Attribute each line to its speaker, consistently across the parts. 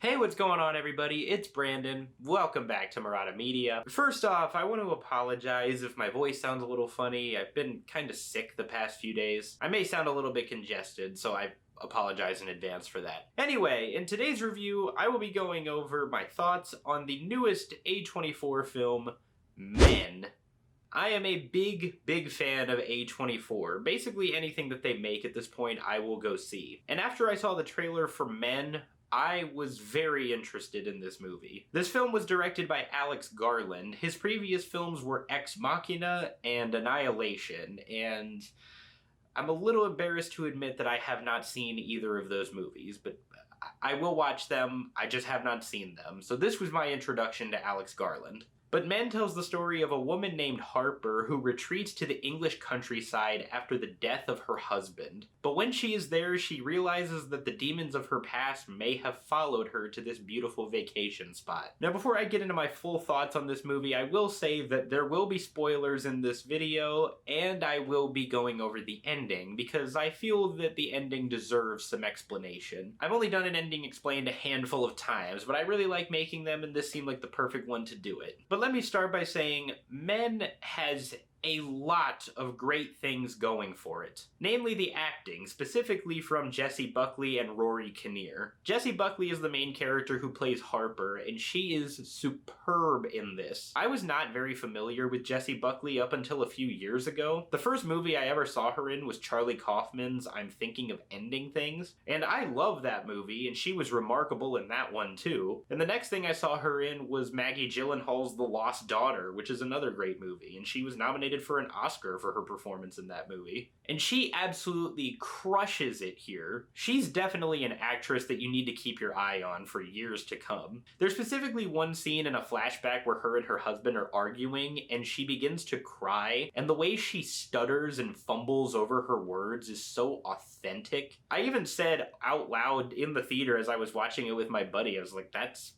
Speaker 1: Hey, what's going on, everybody? It's Brandon. Welcome back to Marotta Media. First off, I want to apologize if my voice sounds a little funny. I've been kind of sick the past few days. I may sound a little bit congested, so I apologize in advance for that. Anyway, in today's review, I will be going over my thoughts on the newest A24 film, Men. I am a big fan of A24. Basically anything that they make at this point, I will go see. And after I saw the trailer for Men, I was very interested in this movie. This film was directed by Alex Garland. His previous films were Exmachina and Annihilation, and I'm a little embarrassed to admit that I have not seen either of those movies, but I will watch them. I just have not seen them. So this was my introduction to Alex Garland. But Men tells the story of a woman named Harper who retreats to the English countryside after the death of her husband. But when she is there, she realizes that the demons of her past may have followed her to this beautiful vacation spot. Now, before I get into my full thoughts on this movie, I will say that there will be spoilers in this video, and I will be going over the ending, because I feel that the ending deserves some explanation. I've only done an ending explained a handful of times, but I really like making them, and this seemed like the perfect one to do it. But let me start by saying Men has a lot of great things going for it. Namely the acting, specifically from Jessie Buckley and Rory Kinnear. Jessie Buckley is the main character who plays Harper, and she is superb in this. I was not very familiar with Jessie Buckley up until a few years ago. The first movie I ever saw her in was Charlie Kaufman's I'm Thinking of Ending Things, and I love that movie, and she was remarkable in that one too. And the next thing I saw her in was Maggie Gyllenhaal's The Lost Daughter, which is another great movie, and she was nominated for an Oscar for her performance in that movie. And she absolutely crushes it here. She's definitely an actress that you need to keep your eye on for years to come. There's specifically one scene in a flashback where her and her husband are arguing and she begins to cry, and the way she stutters and fumbles over her words is so authentic. I even said out loud in the theater as I was watching it with my buddy, I was like, that's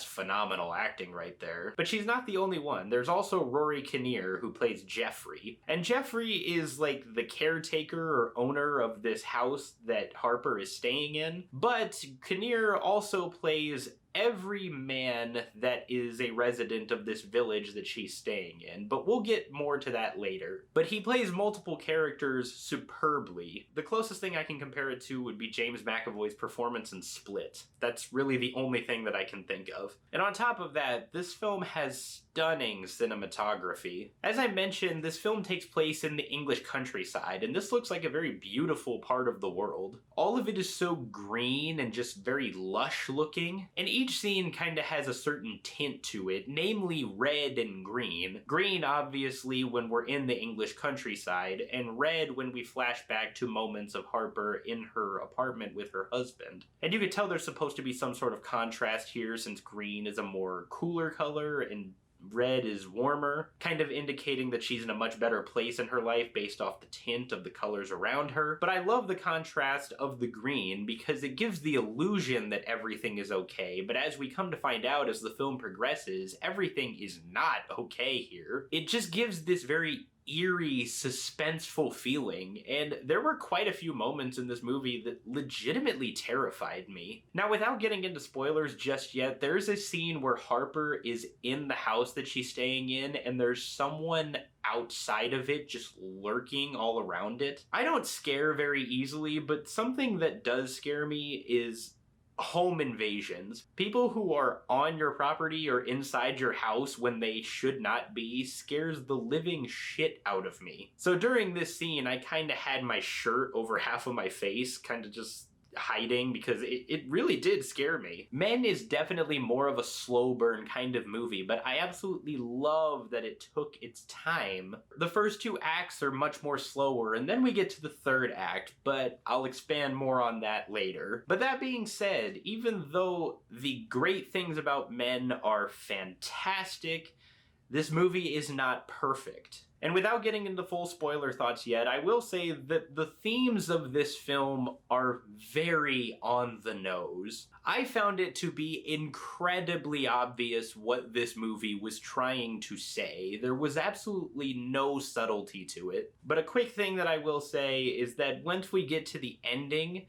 Speaker 1: phenomenal acting right there. But she's not the only one. There's also Rory Kinnear, who plays Jeffrey. And Jeffrey is like the caretaker or owner of this house that Harper is staying in. But Kinnear also plays every man that is a resident of this village that she's staying in, but we'll get more to that later. But he plays multiple characters superbly. The closest thing I can compare it to would be James McAvoy's performance in Split. That's really the only thing that I can think of. And on top of that, this film has stunning cinematography. As I mentioned, this film takes place in the English countryside, and this looks like a very beautiful part of the world. All of it is so green and just very lush looking, and each scene kind of has a certain tint to it, namely red and green. Green, obviously, when we're in the English countryside, and red when we flash back to moments of Harper in her apartment with her husband. And you can tell there's supposed to be some sort of contrast here, since green is a more cooler color and red is warmer, kind of indicating that she's in a much better place in her life based off the tint of the colors around her. But I love the contrast of the green because it gives the illusion that everything is okay, but as we come to find out as the film progresses, everything is not okay here. It just gives this very eerie, suspenseful feeling, and there were quite a few moments in this movie that legitimately terrified me. Now, without getting into spoilers just yet, there's a scene where Harper is in the house that she's staying in, and there's someone outside of it just lurking all around it. I don't scare very easily, but something that does scare me is home invasions. People who are on your property or inside your house when they should not be scares the living shit out of me. So during this scene, I kind of had my shirt over half of my face, kind of just hiding because it really did scare me. Men is definitely more of a slow burn kind of movie, but I absolutely love that it took its time. The first two acts are much more slower, and then we get to the third act, but I'll expand more on that later. But that being said, even though the great things about Men are fantastic, this movie is not perfect. And without getting into full spoiler thoughts yet, I will say that the themes of this film are very on the nose. I found it to be incredibly obvious what this movie was trying to say. There was absolutely no subtlety to it. But a quick thing that I will say is that once we get to the ending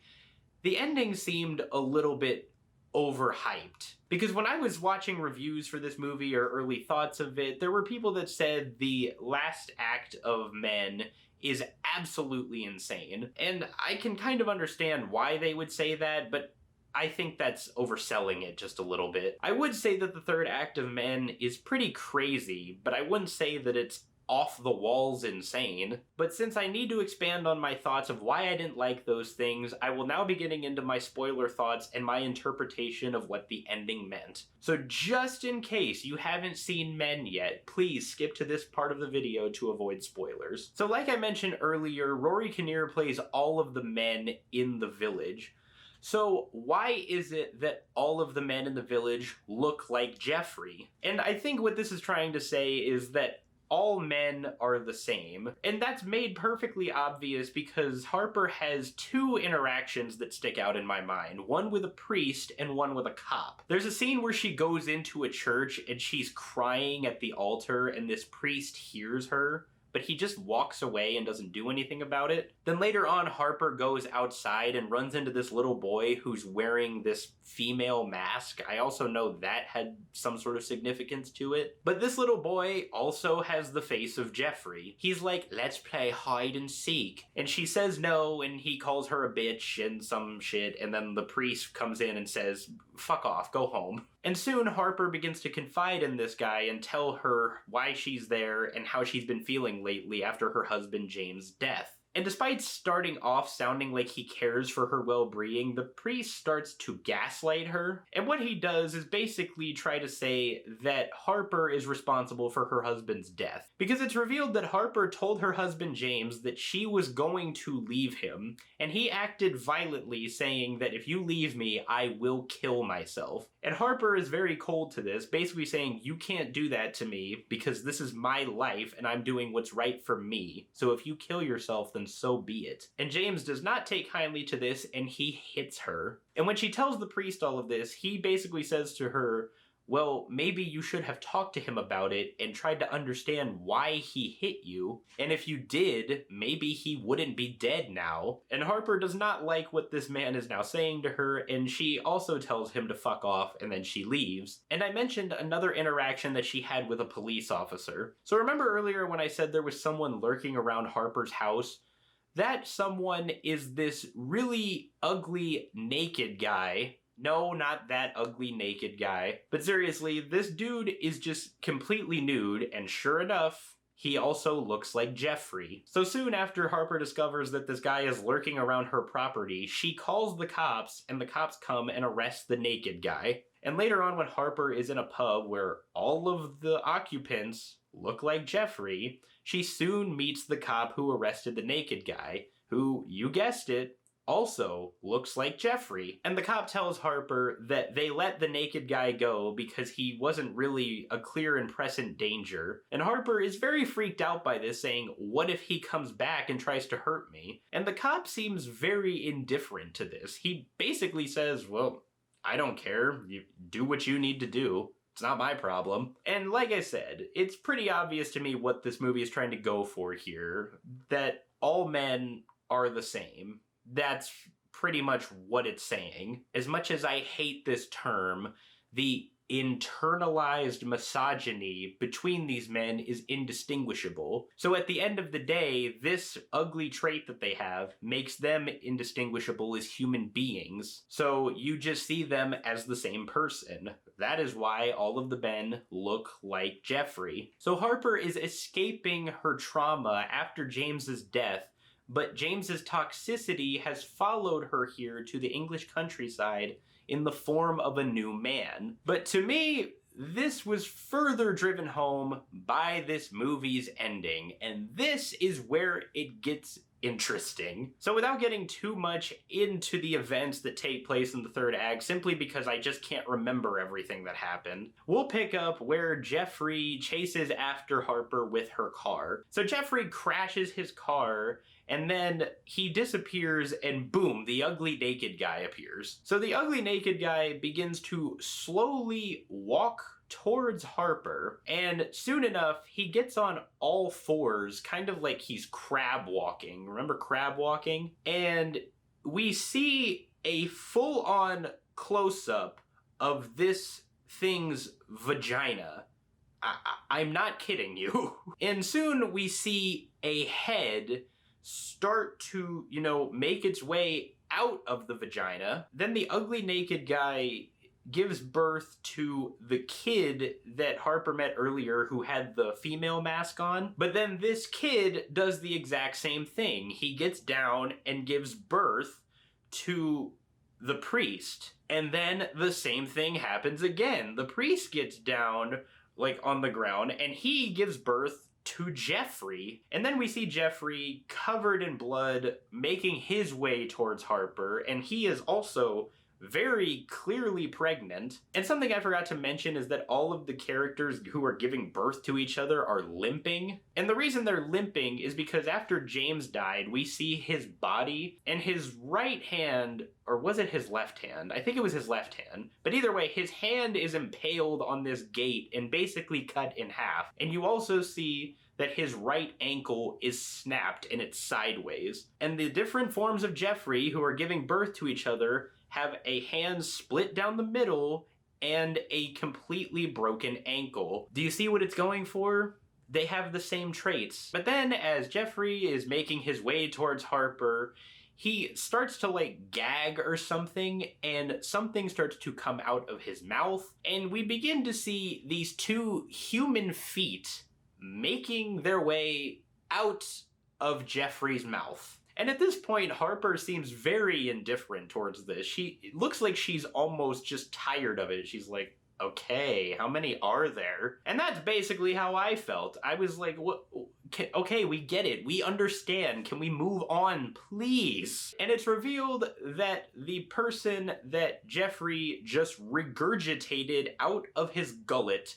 Speaker 1: seemed a little bit overhyped. Because when I was watching reviews for this movie or early thoughts of it, there were people that said the last act of Men is absolutely insane. And I can kind of understand why they would say that, but I think that's overselling it just a little bit. I would say that the third act of Men is pretty crazy, but I wouldn't say that it's off the walls insane. But since I need to expand on my thoughts of why I didn't like those things, I will now be getting into my spoiler thoughts and my interpretation of what the ending meant. So just in case you haven't seen Men yet, please skip to this part of the video to avoid spoilers. So like I mentioned earlier, Rory Kinnear plays all of the men in the village. So why is it that all of the men in the village look like Jeffrey? And I think what this is trying to say is that all men are the same. And that's made perfectly obvious because Harper has two interactions that stick out in my mind. One with a priest and one with a cop. There's a scene where she goes into a church and she's crying at the altar and this priest hears her, but he just walks away and doesn't do anything about it. Then later on, Harper goes outside and runs into this little boy who's wearing this female mask. I also know that had some sort of significance to it. But this little boy also has the face of Jeffrey. He's like, let's play hide and seek. And she says no, and he calls her a bitch and some shit, and then the priest comes in and says, fuck off, go home. And soon Harper begins to confide in this guy and tell her why she's there and how she's been feeling lately after her husband James' death. And despite starting off sounding like he cares for her well-being, the priest starts to gaslight her. And what he does is basically try to say that Harper is responsible for her husband's death. Because it's revealed that Harper told her husband James that she was going to leave him, and he acted violently, saying that if you leave me, I will kill myself. And Harper is very cold to this, basically saying, you can't do that to me because this is my life and I'm doing what's right for me. So if you kill yourself, then so be it. And James does not take kindly to this and he hits her. And when she tells the priest all of this, he basically says to her, well, maybe you should have talked to him about it and tried to understand why he hit you. And if you did, maybe he wouldn't be dead now. And Harper does not like what this man is now saying to her, and she also tells him to fuck off, and then she leaves. And I mentioned another interaction that she had with a police officer. So remember earlier when I said there was someone lurking around Harper's house? That someone is this really ugly naked guy. No, not that ugly naked guy. But seriously, this dude is just completely nude, and sure enough, he also looks like Jeffrey. So soon after Harper discovers that this guy is lurking around her property, she calls the cops, and the cops come and arrest the naked guy. And later on, when Harper is in a pub where all of the occupants look like Jeffrey, she soon meets the cop who arrested the naked guy, who, you guessed it, also looks like Jeffrey. And the cop tells Harper that they let the naked guy go because he wasn't really a clear and present danger. And Harper is very freaked out by this, saying, what if he comes back and tries to hurt me? And the cop seems very indifferent to this. He basically says, well, I don't care. You do what you need to do. It's not my problem. And like I said, it's pretty obvious to me what this movie is trying to go for here, that all men are the same. That's pretty much what it's saying. As much as I hate this term, the internalized misogyny between these men is indistinguishable. So at the end of the day, this ugly trait that they have makes them indistinguishable as human beings. So you just see them as the same person. That is why all of the men look like Jeffrey. So Harper is escaping her trauma after James's death, but James's toxicity has followed her here to the English countryside in the form of a new man. But to me, this was further driven home by this movie's ending, and this is where it gets interesting. So without getting too much into the events that take place in the third act, simply because I just can't remember everything that happened, we'll pick up where Jeffrey chases after Harper with her car. So Jeffrey crashes his car, and then he disappears, and boom, the ugly naked guy appears. So the ugly naked guy begins to slowly walk towards Harper, and soon enough, he gets on all fours, kind of like he's crab walking. Remember crab walking? And we see a full-on close-up of this thing's vagina. I'm not kidding you. And soon we see a head start to, make its way out of the vagina. Then the ugly naked guy gives birth to the kid that Harper met earlier who had the female mask on. But then this kid does the exact same thing. He gets down and gives birth to the priest. And then the same thing happens again. The priest gets down, on the ground, and he gives birth to Jeffrey. And then we see Jeffrey covered in blood making his way towards Harper, and he is also very clearly pregnant. And something I forgot to mention is that all of the characters who are giving birth to each other are limping. And the reason they're limping is because after James died, we see his body and his right hand, or was it his left hand? I think it was his left hand. But either way, his hand is impaled on this gate and basically cut in half. And you also see that his right ankle is snapped and it's sideways. And the different forms of Jeffrey who are giving birth to each other have a hand split down the middle and a completely broken ankle. Do you see what it's going for? They have the same traits. But then as Jeffrey is making his way towards Harper, he starts to gag or something, and something starts to come out of his mouth, and we begin to see these two human feet making their way out of Jeffrey's mouth. And at this point, Harper seems very indifferent towards this. It looks like she's almost just tired of it. She's like, okay, how many are there? And that's basically how I felt. I was like, what? Okay, we get it. We understand. Can we move on, please? And it's revealed that the person that Jeffrey just regurgitated out of his gullet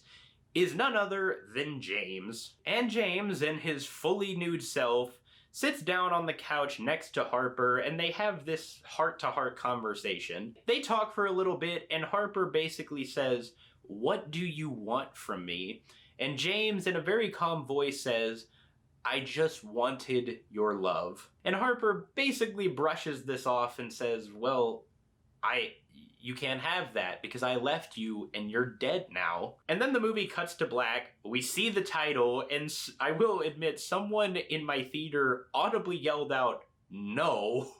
Speaker 1: is none other than James. And James, in his fully nude self, sits down on the couch next to Harper, and they have this heart-to-heart conversation. They talk for a little bit, and Harper basically says, "What do you want from me?" And James, in a very calm voice, says, "I just wanted your love." And Harper basically brushes this off and says, "Well, you can't have that because I left you and you're dead now." And then the movie cuts to black. We see the title, and I will admit someone in my theater audibly yelled out, "No."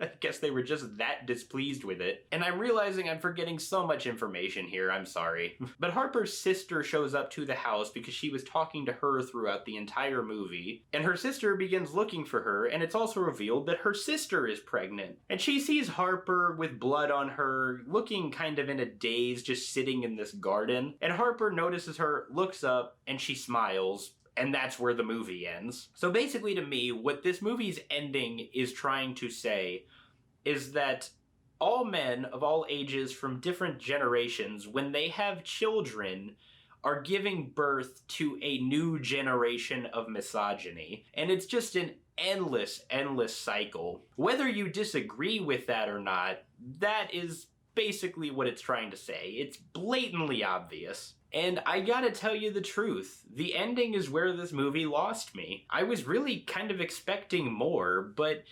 Speaker 1: I guess they were just that displeased with it. And I'm realizing I'm forgetting so much information here, I'm sorry. But Harper's sister shows up to the house because she was talking to her throughout the entire movie. And her sister begins looking for her, and it's also revealed that her sister is pregnant. And she sees Harper with blood on her, looking kind of in a daze, just sitting in this garden. And Harper notices her, looks up, and she smiles. And that's where the movie ends. So basically to me, what this movie's ending is trying to say is that all men of all ages from different generations, when they have children, are giving birth to a new generation of misogyny. And it's just an endless, endless cycle. Whether you disagree with that or not, that is basically what it's trying to say. It's blatantly obvious. And I gotta tell you the truth, the ending is where this movie lost me. I was really kind of expecting more, but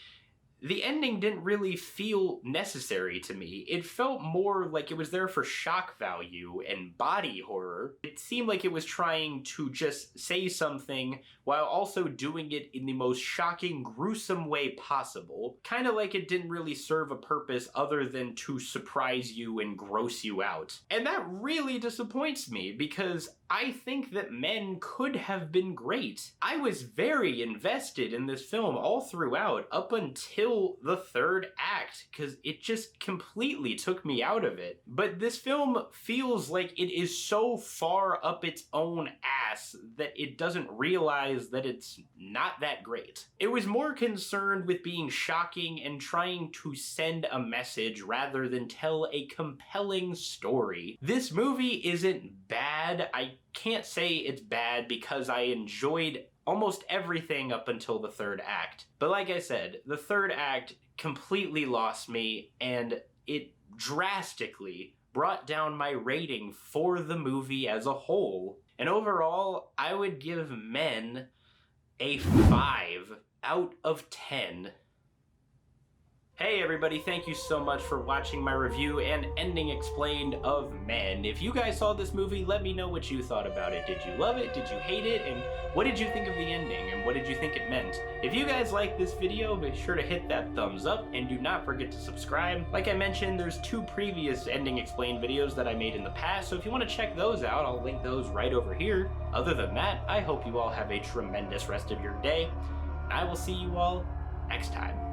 Speaker 1: the ending didn't really feel necessary to me. It felt more like it was there for shock value and body horror. It seemed like it was trying to just say something while also doing it in the most shocking, gruesome way possible. Kind of like it didn't really serve a purpose other than to surprise you and gross you out. And that really disappoints me because I think that men could have been great. I was very invested in this film all throughout, up until the third act, because it just completely took me out of it. But this film feels like it is so far up its own ass that it doesn't realize that it's not that great. It was more concerned with being shocking and trying to send a message rather than tell a compelling story. This movie isn't bad. I can't say it's bad because I enjoyed almost everything up until the third act. But like I said, the third act completely lost me, and it drastically brought down my rating for the movie as a whole. And overall, I would give Men a 5 out of 10. Hey everybody, thank you so much for watching my review and ending explained of Men. If you guys saw this movie, let me know what you thought about it. Did you love it? Did you hate it? And what did you think of the ending? And what did you think it meant? If you guys like this video, be sure to hit that thumbs up and do not forget to subscribe. Like I mentioned, there's 2 previous ending explained videos that I made in the past, so if you want to check those out, I'll link those right over here. Other than that, I hope you all have a tremendous rest of your day, and I will see you all next time.